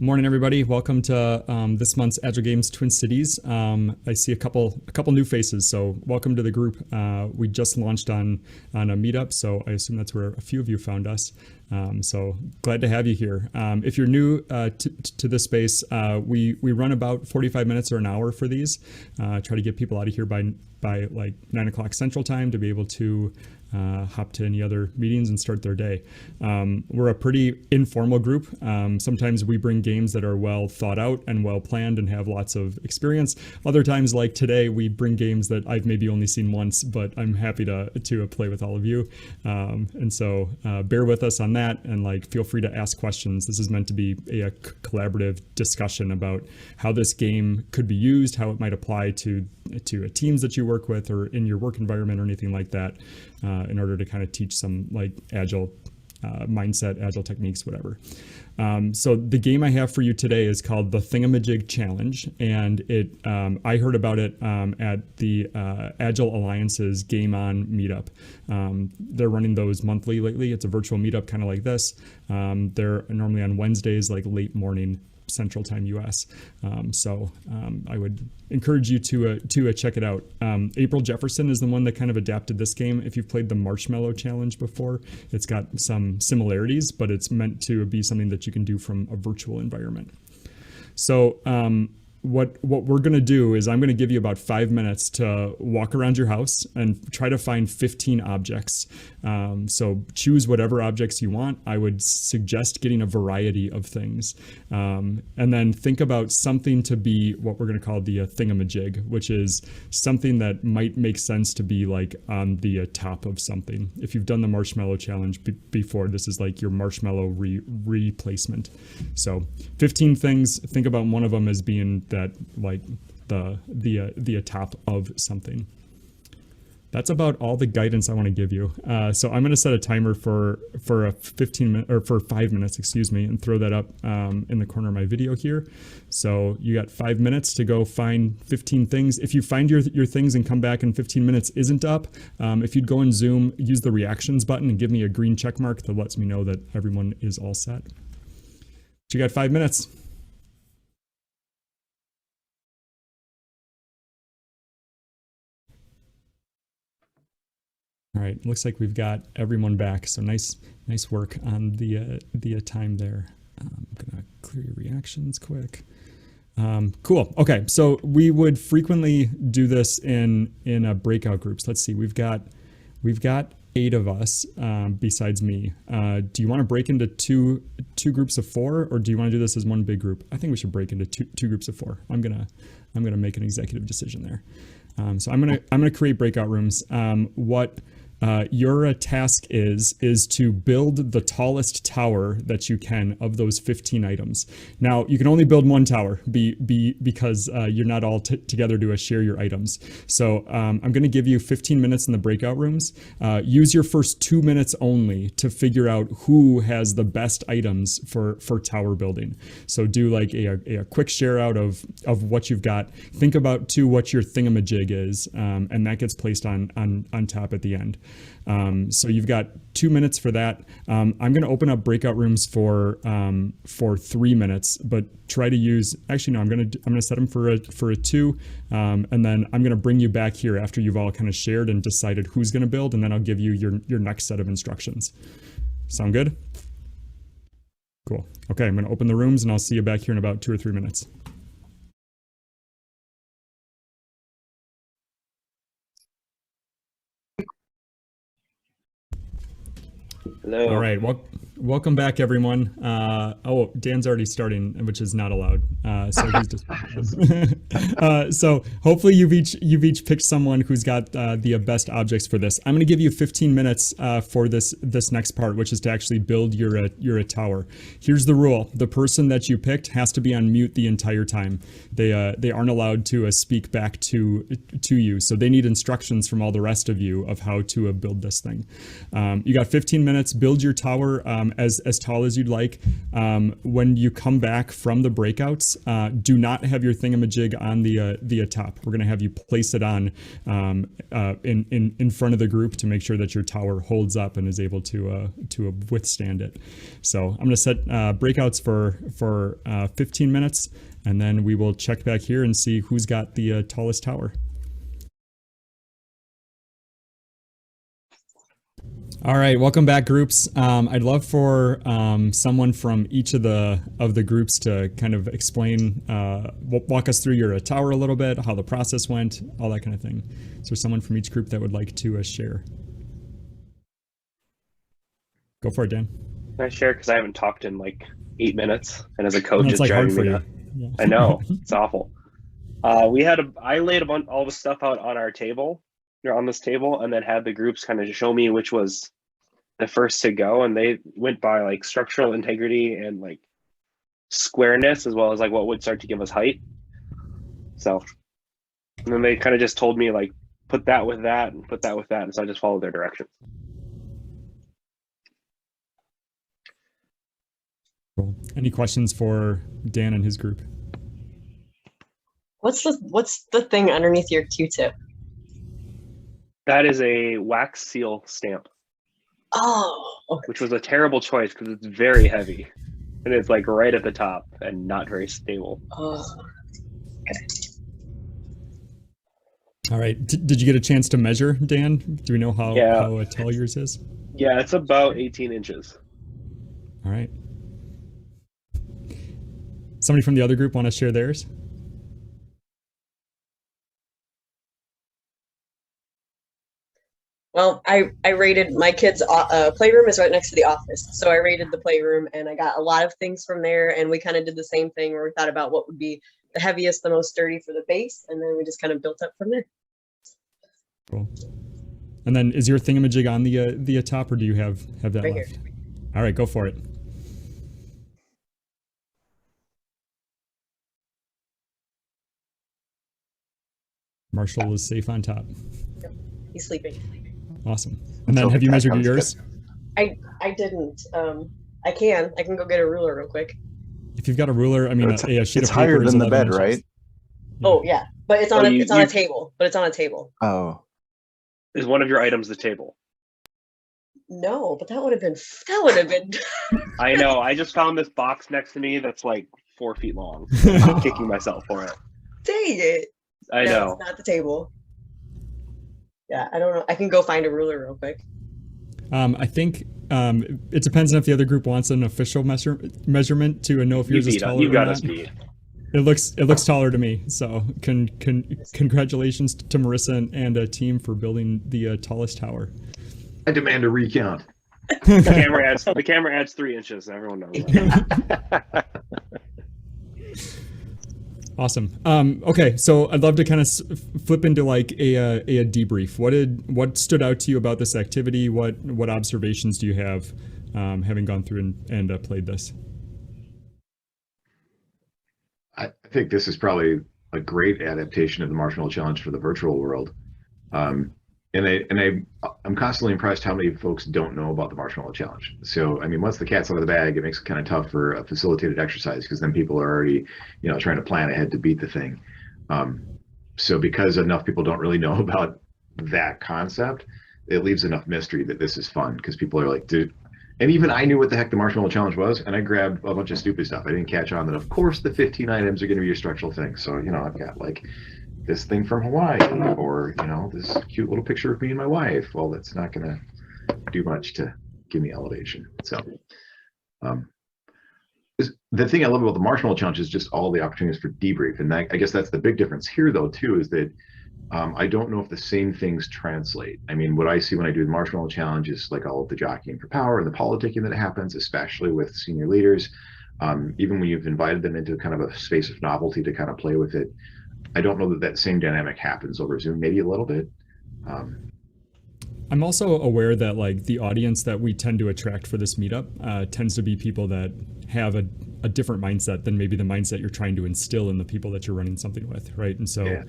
Morning, everybody. Welcome to this month's Agile Games Twin Cities. I see a couple new faces, so welcome to the group. We just launched on a meetup, so I assume that's where a few of you found us. So glad to have you here. If you're new to this space, we run about 45 minutes or an hour for these. Try to get people out of here by like 9 o'clock Central Time to be able to hop to any other meetings and start their day. We're a pretty informal group. Sometimes we bring games that are well thought out and well planned and have lots of experience. Other times, like today, we bring games that I've maybe only seen once, but I'm happy to play with all of you. And so bear with us on that, and like feel free to ask questions. This is meant to be a collaborative discussion about how this game could be used, how it might apply to teams that you work with or in your work environment or anything like that, in order to kind of teach some like agile mindset, agile techniques, whatever. So the game I have for you today is called the Thingamajig Challenge, and I heard about it at the Agile Alliance's Game On meetup. They're running those monthly lately. It's a virtual meetup kind of like this. They're normally on Wednesdays, like late morning Central Time US. So I would encourage you to check it out. April Jefferson is the one that kind of adapted this game. If you've played the Marshmallow Challenge before, it's got some similarities, but it's meant to be something that you can do from a virtual environment. So what we're going to do is I'm going to give you about 5 minutes to walk around your house and try to find 15 objects. So choose whatever objects you want. I would suggest getting a variety of things. And then think about something to be what we're going to call the thingamajig, which is something that might make sense to be like on the top of something. If you've done the Marshmallow Challenge before, this is like your marshmallow replacement. So 15 things. Think about one of them as being that like the top of something. That's about all the guidance I want to give you. So I'm going to set a timer for a 15 minute or for 5 minutes, excuse me, and throw that up in the corner of my video here. So you got 5 minutes to go find 15 things. If you find your things and come back in 15 minutes isn't up, if you'd go in Zoom, use the reactions button and give me a green check mark that lets me know that everyone is all set. So you got 5 minutes. All right, looks like we've got everyone back. So nice work on the time there. I'm gonna clear your reactions quick. Cool. Okay, so we would frequently do this in breakout groups. Let's see, we've got 8 of us besides me. Do you want to break into two groups of 4, or do you want to do this as one big group? I think we should break into two groups of 4. I'm gonna make an executive decision there. So I'm gonna create breakout rooms. What your task is to build the tallest tower that you can of those 15 items. Now, you can only build one tower because you're not all together to share your items. So I'm going to give you 15 minutes in the breakout rooms. Use your first 2 minutes only to figure out who has the best items for tower building. So do like a quick share out of what you've got. Think about too what your thingamajig is, and that gets placed on top at the end. So you've got 2 minutes for that. I'm going to open up breakout rooms for 3 minutes, but try to use. Actually, no. I'm going to set them for a 2, and then I'm going to bring you back here after you've all kind of shared and decided who's going to build, and then I'll give you your next set of instructions. Sound good? Cool. Okay, I'm going to open the rooms, and I'll see you back here in about 2 or 3 minutes. Hello. All right. Welcome back, everyone. Oh, Dan's already starting, which is not allowed. So he's just. So hopefully you've each picked someone who's got the best objects for this. I'm going to give you 15 minutes for this next part, which is to actually build your tower. Here's the rule: the person that you picked has to be on mute the entire time. They aren't allowed to speak back to you. So they need instructions from all the rest of you of how to build this thing. You got 15 minutes. Build your tower as tall as you'd like. When you come back from the breakouts, do not have your thingamajig on the top. We're going to have you place it on in front of the group to make sure that your tower holds up and is able to withstand it. So I'm going to set breakouts for 15 minutes, and then we will check back here and see who's got the tallest tower. All right, welcome back, groups. I'd love for someone from each of the groups to kind of explain, walk us through your tower a little bit, how the process went, all that kind of thing. Is there someone from each group that would like to share? Go for it, Dan. Can I share? Because I haven't talked in like 8 minutes, and as a coach, It's it's like hard driving for me you. nuts. Yeah. I know, it's awful. I laid all the stuff out on our table, or on this table, and then had the groups kind of show me which was the first to go, and they went by like structural integrity and like squareness, as well as like what would start to give us height. So, and then they kind of just told me like, put that with that and put that with that, and so I just followed their directions. Cool. Any questions for Dan and his group? What's the thing underneath your Q-tip? That is a wax seal stamp. Oh, okay. Which was a terrible choice because it's very heavy and it's like right at the top and not very stable. Okay. All right. Did you get a chance to measure, Dan? Do we know how tall yours is? Yeah, it's about 18 inches. All right. Somebody from the other group want to share theirs? Well, I rated my kids' playroom is right next to the office, so I rated the playroom, and I got a lot of things from there. And we kind of did the same thing where we thought about what would be the heaviest, the most sturdy for the base, and then we just kind of built up from there. Cool. And then, is your thingamajig on the top, or do you have that Right left? here. All right, go for it. Marshall is safe on top. Yep. He's sleeping. Awesome. And then, have you measured yours? I didn't. I can go get a ruler real quick. If you've got a ruler, I mean, a sheet of paper it's higher is than the 11 bed, inches. right? Yeah. Oh yeah, but it's on Oh, it's on a table. But it's on a table. Oh, Is one of your items the table? No, but that would have been. I know. I just found this box next to me that's like 4 feet long. I'm kicking myself for it. Dang it! I No, know. it's not the table. Yeah, I don't know. I can go find a ruler real quick. I think it depends on if the other group wants an official measurement to know if yours is taller You or got not. us beat. It looks taller to me. So congratulations to Marissa and team for building the tallest tower. I demand a recount. The camera adds 3 inches. Everyone knows that. Awesome. Okay, so I'd love to kind of flip into like a debrief. What stood out to you about this activity? What observations do you have, having gone through and played this? I think this is probably a great adaptation of the Marshmallow Challenge for the virtual world. I'm constantly impressed how many folks don't know about the Marshmallow Challenge. So, I mean, once the cat's out of the bag, it makes it kind of tough for a facilitated exercise because then people are already, trying to plan ahead to beat the thing. So because enough people don't really know about that concept, it leaves enough mystery that this is fun because people are like, dude. And even I knew what the heck the Marshmallow Challenge was, and I grabbed a bunch of stupid stuff. I didn't catch on that, of course, the 15 items are going to be your structural thing. So, I've got like this thing from Hawaii, or this cute little picture of me and my wife. Well, that's not going to do much to give me elevation. So the thing I love about the Marshmallow Challenge is just all the opportunities for debrief, and I guess that's the big difference here though too, is that I don't know if the same things translate. I mean, what I see when I do the Marshmallow Challenge is like all of the jockeying for power and the politicking that happens, especially with senior leaders. Even when you've invited them into kind of a space of novelty to kind of play with it, I don't know that same dynamic happens over Zoom, maybe a little bit. I'm also aware that like the audience that we tend to attract for this meetup tends to be people that have a different mindset than maybe the mindset you're trying to instill in the people that you're running something with, right? And so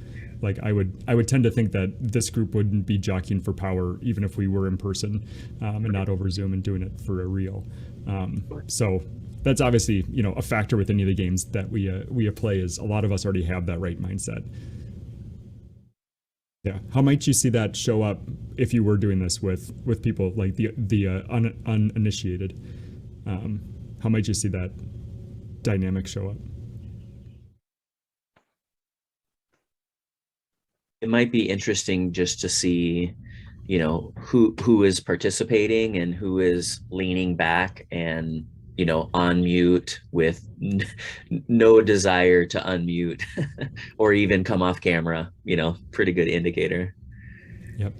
like I would tend to think that this group wouldn't be jockeying for power even if we were in person and not over Zoom and doing it for a real. So that's obviously, you know, a factor with any of the games that we play is a lot of us already have that right mindset. Yeah. How might you see that show up if you were doing this with people like the uninitiated? How might you see that dynamic show up? It might be interesting just to see, you know, who is participating and who is leaning back and, you know, on mute with no desire to unmute or even come off camera, you know, pretty good indicator. Yep.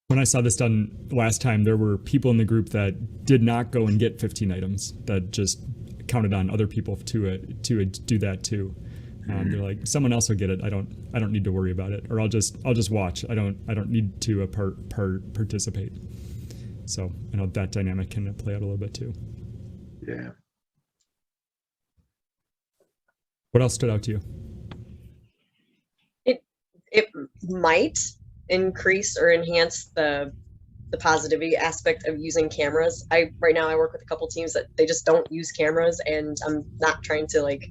When I saw this done last time, there were people in the group that did not go and get 15 items, that just counted on other people to do that too. They're like, someone else will get it. I don't need to worry about it, or I'll just watch. I don't need to participate. So I know that dynamic can play out a little bit too. Yeah. What else stood out to you? It might increase or enhance the positivity aspect of using cameras. Right now I work with a couple teams that they just don't use cameras, and I'm not trying to, like,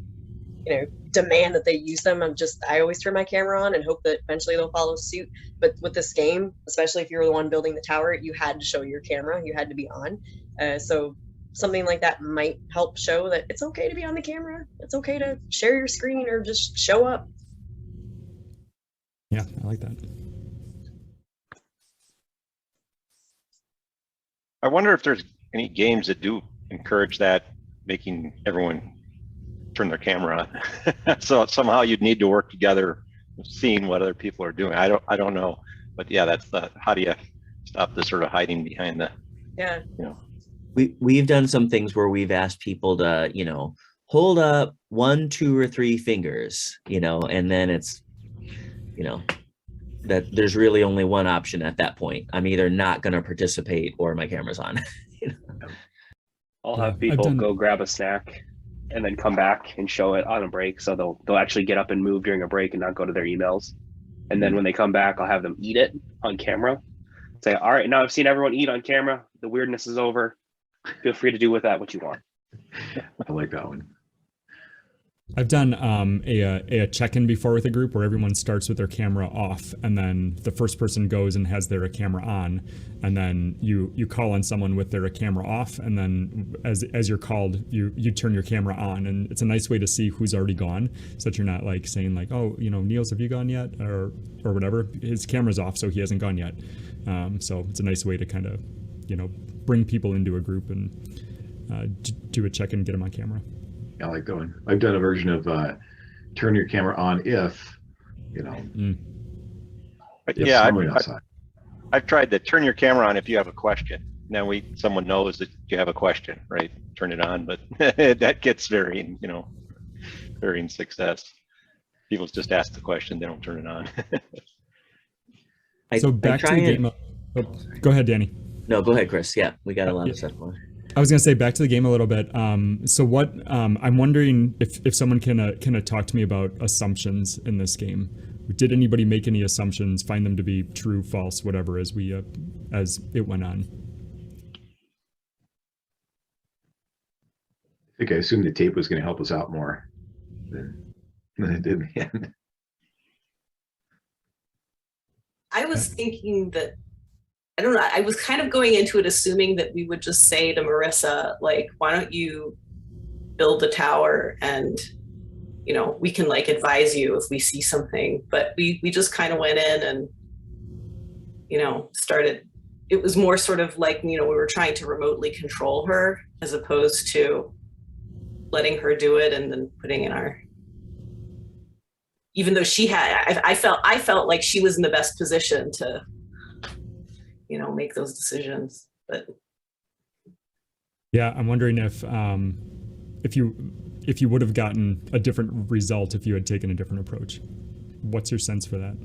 you know, demand that they use them. I always turn my camera on and hope that eventually they'll follow suit. But with this game, especially if you were the one building the tower, you had to show your camera, you had to be on. So something like that might help show that it's okay to be on the camera. It's okay to share your screen or just show up. Yeah, I like that. I wonder if there's any games that do encourage that, making everyone turn their camera on. So somehow you'd need to work together, seeing what other people are doing. I don't know, but yeah, that's how do you stop the sort of hiding behind the, Yeah. you know. We've done some things where we've asked people to, you know, hold up 1, 2, or 3 fingers, you know, and then it's, you know, that there's really only one option at that point. I'm either not going to participate or my camera's on. You know? I'll Yeah, have people go grab a snack and then come back and show it on a break. So they'll actually get up and move during a break and not go to their emails. And then when they come back, I'll have them eat it on camera. Say, all right, now I've seen everyone eat on camera. The weirdness is over. Feel free to do with that what you want. I like that one. I've done a check-in before with a group where everyone starts with their camera off, and then the first person goes and has their camera on, and then you call on someone with their camera off, and then as you're called, you turn your camera on, and it's a nice way to see who's already gone, so that you're not like saying like, oh, you know, Niels, have you gone yet, or whatever. His camera's off, so he hasn't gone yet. So it's a nice way to kind of, you know, bring people into a group and do a check-in, get them on camera. I like that one. I've done a version of turn your camera on if, you know. But if yeah, someone outside. I've tried to turn your camera on if you have a question. Now someone knows that you have a question, right? Turn it on, but that gets varying success. People just ask the question, they don't turn it on. So back to the game. Oh, go ahead, Danny. No, go ahead, Chris. Yeah, we got a lot of stuff going. I was gonna say back to the game a little bit. So what I'm wondering if someone can talk to me about assumptions in this game. Did anybody make any assumptions, find them to be true, false, whatever, as it went on? I think I assumed the tape was going to help us out more than it did in the end. I was thinking that, I don't know, I was kind of going into it assuming that we would just say to Marissa, like, why don't you build the tower and, you know, we can like advise you if we see something. But we just kind of went in and, you know, started. It was more sort of like, you know, we were trying to remotely control her as opposed to letting her do it and then putting in our, even though she had, I felt like she was in the best position to, you know, make those decisions. But yeah, I'm wondering if you would have gotten a different result if you had taken a different approach. What's your sense for that?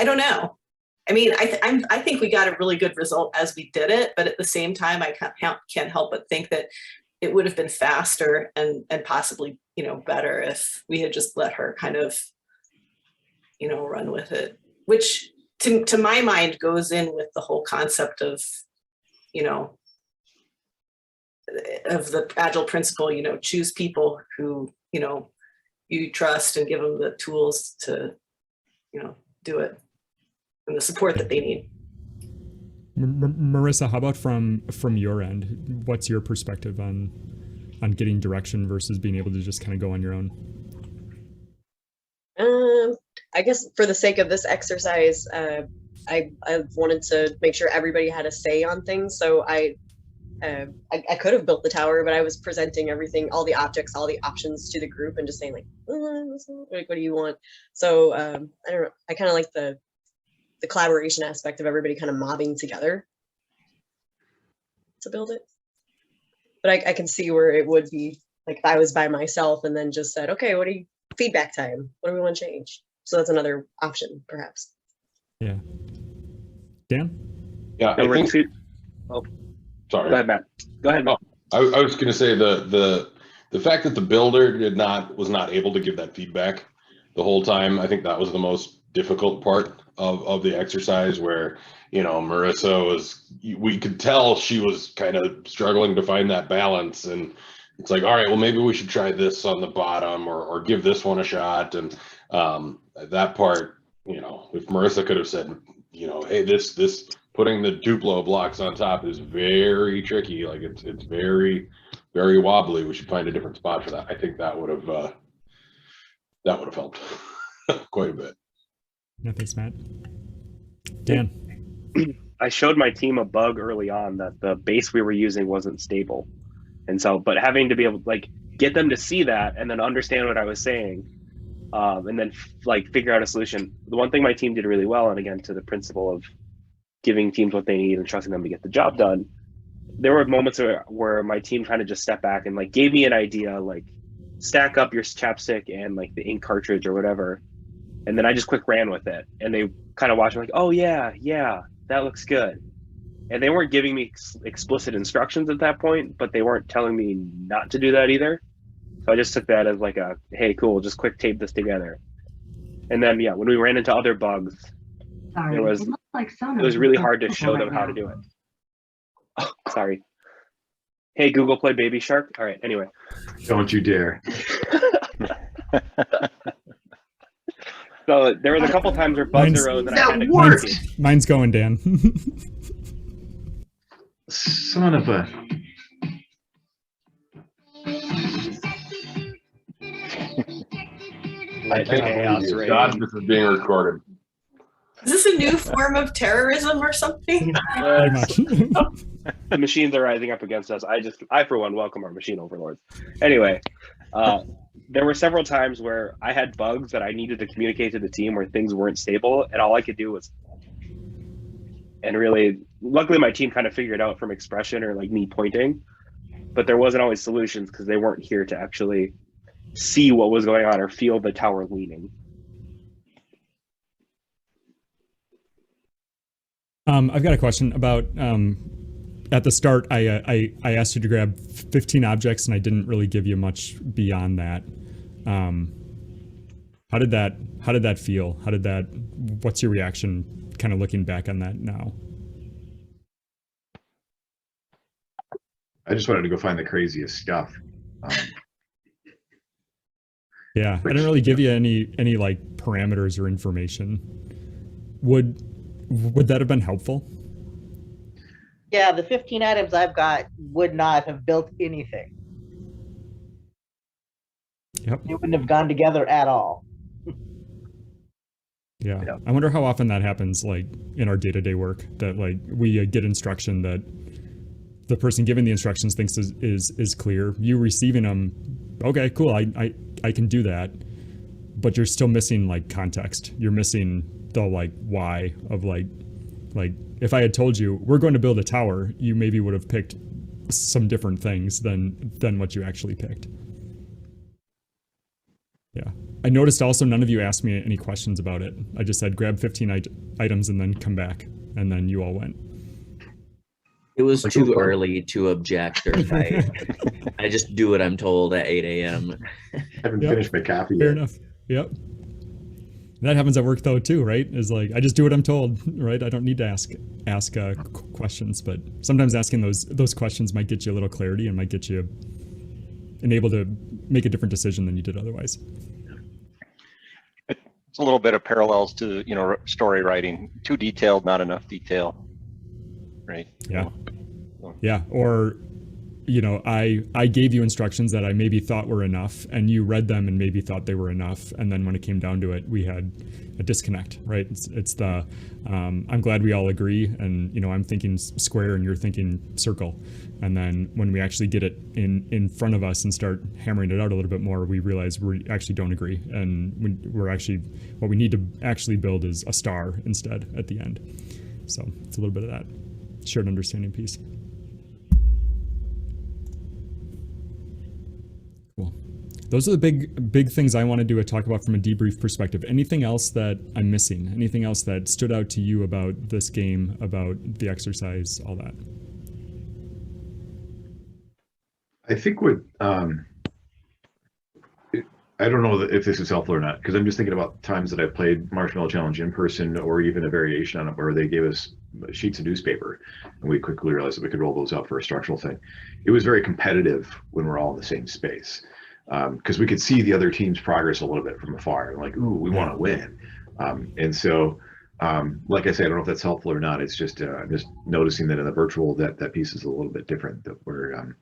I don't know. I mean, I think we got a really good result as we did it, but at the same time, I can't help but think that it would have been faster and possibly, you know, better if we had just let her kind of, you know, run with it, which to my mind goes in with the whole concept of, you know, of the agile principle, you know, choose people who, you know, you trust and give them the tools to, you know, do it and the support that they need. Marissa, how about from your end? What's your perspective on getting direction versus being able to just kind of go on your own? I guess for the sake of this exercise, I wanted to make sure everybody had a say on things. So I could have built the tower, but I was presenting everything, all the objects, all the options to the group and just saying like, what do you want? So I don't know. I kind of like the collaboration aspect of everybody kind of mobbing together to build it. But I can see where it would be like if I was by myself and then just said, okay, feedback time? What do we want to change? So that's another option, perhaps. Yeah. Dan? Yeah, I think. Oh, Sorry. go ahead, Matt. Go ahead, Matt. I was going to say the fact that the builder was not able to give that feedback the whole time. I think that was the most difficult part of the exercise, where, you know, Marissa we could tell she was kind of struggling to find that balance, and it's like, all right, well, maybe we should try this on the bottom or give this one a shot. And that part, you know, if Marissa could have said, you know, hey, this putting the Duplo blocks on top is very tricky, like it's very, very wobbly, we should find a different spot for that. I think that would have helped quite a bit. Yeah, thanks, Matt. Dan? I showed my team a bug early on that the base we were using wasn't stable. And so, but having to be able to like get them to see that and then understand what I was saying, and then like figure out a solution. The one thing my team did really well, and again, to the principle of giving teams what they need and trusting them to get the job done, there were moments where my team kind of just stepped back and like gave me an idea, like stack up your chapstick and like the ink cartridge or whatever. And then I just quick ran with it, and they kind of watched me like, oh yeah, that looks good. And they weren't giving me explicit instructions at that point, but they weren't telling me not to do that either. So I just took that as like a, hey, cool, just quick tape this together. And then, yeah, when we ran into other bugs, it was really hard to show them how to do it. Oh, sorry. Hey, Google, play Baby Shark. All right, anyway. Don't you dare. So there was a couple times where bugs arose that I had to worked. Mine's going, Dan. Son of a. Let the chaos reign. God, this is being recorded. Is this a new form of terrorism or something? Very much. The machines are rising up against us. I for one welcome our machine overlords. Anyway, there were several times where I had bugs that I needed to communicate to the team where things weren't stable, and all I could do was, and really, luckily my team kind of figured it out from expression or like me pointing, but there wasn't always solutions because they weren't here to actually see what was going on or feel the tower leaning. I've got a question about, at the start, I asked you to grab 15 objects and I didn't really give you much beyond that. How did that feel? What's your reaction kind of looking back on that now? I just wanted to go find the craziest stuff. Yeah, I didn't really give you any like parameters or information. Would that have been helpful? Yeah, the 15 items I've got would not have built anything. Yep. They wouldn't have gone together at all. Yeah. I wonder how often that happens, like in our day-to-day work, that like we get instruction that the person giving the instructions thinks is clear. You receiving them, okay, cool, I can do that, but you're still missing like context. You're missing the like why of like if I had told you we're going to build a tower, you maybe would have picked some different things than what you actually picked. Yeah. I noticed also none of you asked me any questions about it. I just said grab 15 items and then come back, and then you all went. It was Like, too oh, early to object or fight. I just do what I'm told at 8 a.m. I haven't Yep. finished my coffee Fair yet. enough. Yep. That happens at work though too, right? Is like I just do what I'm told, right? I don't need to ask questions, but sometimes asking those questions might get you a little clarity and might get you enabled to make a different decision than you did otherwise. It's a little bit of parallels to, you know, story writing. Too detailed, not enough detail. Right. Yeah. Yeah. Or, you know, I gave you instructions that I maybe thought were enough, and you read them and maybe thought they were enough. And then when it came down to it, we had a disconnect, right? It's the, I'm glad we all agree. And, you know, I'm thinking square and you're thinking circle. And then when we actually get it in front of us and start hammering it out a little bit more, we realize we actually don't agree. And we're actually, what we need to actually build is a star instead at the end. So it's a little bit of that shared understanding piece. Cool. Those are the big things I wanted to talk about from a debrief perspective. Anything else that I'm missing? Anything else that stood out to you about this game, about the exercise, all that? I think what I don't know if this is helpful or not, because I'm just thinking about times that I've played Marshmallow Challenge in person, or even a variation on it where they gave us sheets of newspaper and we quickly realized that we could roll those out for a structural thing. It was very competitive when we're all in the same space, because we could see the other team's progress a little bit from afar and like, ooh, we want to win. And so, like I say, I don't know if that's helpful or not. It's just noticing that in the virtual that piece is a little bit different. That we're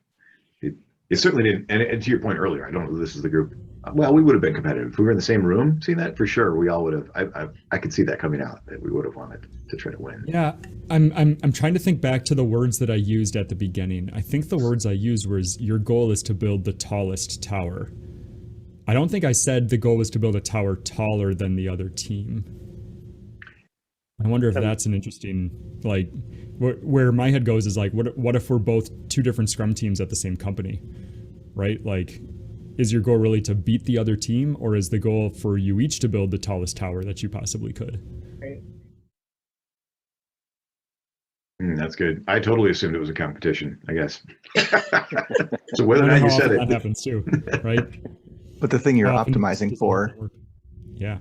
it certainly didn't. And to your point earlier, I don't know if this is the group. Well, we would have been competitive if we were in the same room. Seeing that for sure, we all would have. I could see that coming out, that we would have wanted to try to win. Yeah, I'm trying to think back to the words that I used at the beginning. I think the words I used was, your goal is to build the tallest tower. I don't think I said the goal was to build a tower taller than the other team. I wonder if that's an interesting, like, where my head goes is like, what if we're both two different Scrum teams at the same company, right? Like, is your goal really to beat the other team, or is the goal for you each to build the tallest tower that you possibly could? Right. That's good. I totally assumed it was a competition, I guess. So whether or not you said it, that happens too, right? But the thing you're Often optimizing just for, doesn't work. Yeah.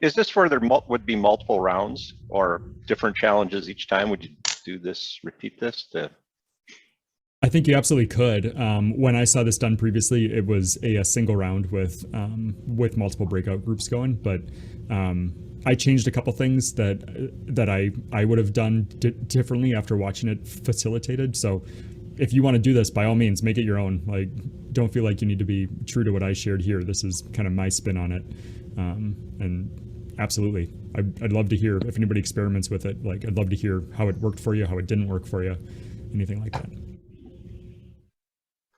Is this where there would be multiple rounds or different challenges each time? Would you do this, repeat this? I think you absolutely could. When I saw this done previously, it was a single round with multiple breakout groups going. But I changed a couple things that I would have done differently after watching it facilitated. So if you want to do this, by all means, make it your own. Like, don't feel like you need to be true to what I shared here. This is kind of my spin on it. And absolutely, I'd love to hear if anybody experiments with it. Like, I'd love to hear how it worked for you, how it didn't work for you, anything like that.